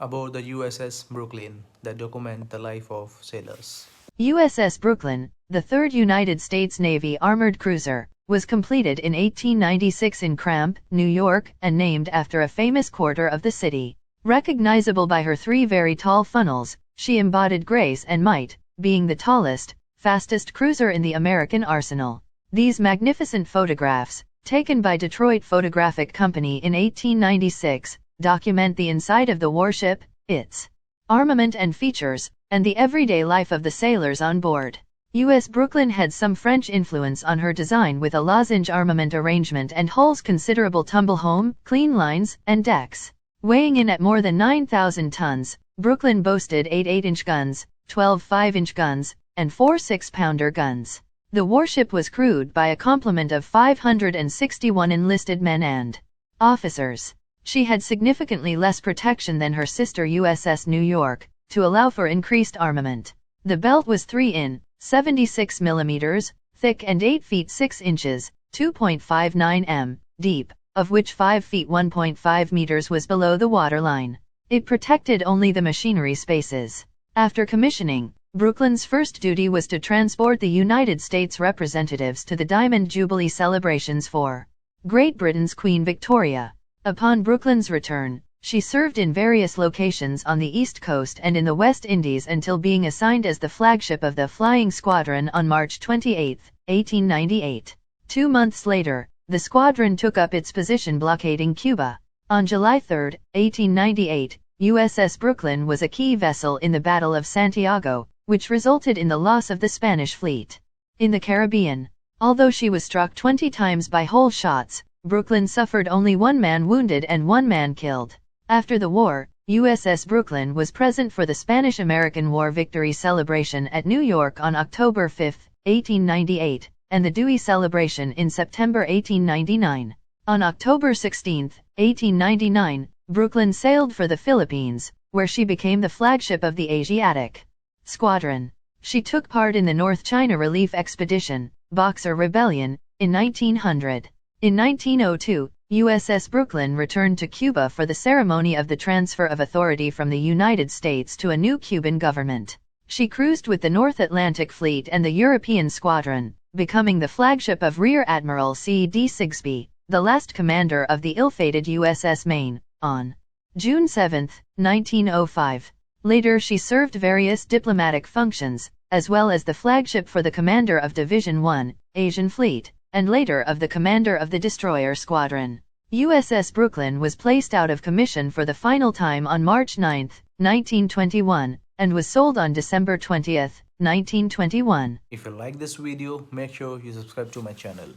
Aboard the USS Brooklyn that document the life of sailors. USS Brooklyn, the third United States Navy armored cruiser, was completed in 1896 in Cramp, New York, and named after a famous quarter of the city. Recognizable by her three very tall funnels, she embodied grace and might, being the tallest, fastest cruiser in the American arsenal. These magnificent photographs, taken by Detroit Photographic Company in 1896, document the inside of the warship, its armament and features, and the everyday life of the sailors on board. U.S. Brooklyn had some French influence on her design with a lozenge armament arrangement and hull's considerable tumble home, clean lines, and decks. Weighing in at more than 9,000 tons, Brooklyn boasted 8 8-inch guns, 12 5-inch guns, and 4 6-pounder guns. The warship was crewed by a complement of 561 enlisted men and officers. She had significantly less protection than her sister USS New York, to allow for increased armament. The belt was 3 in, 76 mm, thick and 8 feet 6 inches, 2.59 m, deep, of which 5 feet 1.5 meters was below the waterline. It protected only the machinery spaces. After commissioning, Brooklyn's first duty was to transport the United States representatives to the Diamond Jubilee celebrations for Great Britain's Queen Victoria. Upon Brooklyn's return, she served in various locations on the East Coast and in the West Indies until being assigned as the flagship of the Flying Squadron on March 28, 1898. 2 months later, the squadron took up its position blockading Cuba. On July 3, 1898, USS Brooklyn was a key vessel in the Battle of Santiago, which resulted in the loss of the Spanish fleet. In the Caribbean, although she was struck 20 times by whole shots, Brooklyn suffered only 1 man wounded and 1 man killed. After the war, USS Brooklyn was present for the Spanish-American War victory celebration at New York on October 5, 1898, and the Dewey celebration in September 1899. On October 16, 1899, Brooklyn sailed for the Philippines, where she became the flagship of the Asiatic Squadron. She took part in the North China Relief Expedition, Boxer Rebellion, in 1900. In 1902, USS Brooklyn returned to Cuba for the ceremony of the transfer of authority from the United States to a new Cuban government. She cruised with the North Atlantic Fleet and the European Squadron, becoming the flagship of Rear Admiral C.D. Sigsbee, the last commander of the ill-fated USS Maine, on June 7, 1905. Later she served various diplomatic functions, as well as the flagship for the commander of Division 1, Asian Fleet, and later of the commander of the destroyer squadron. USS Brooklyn was placed out of commission for the final time on March 9, 1921, and was sold on December 20, 1921. If you like this video, make sure you subscribe to my channel.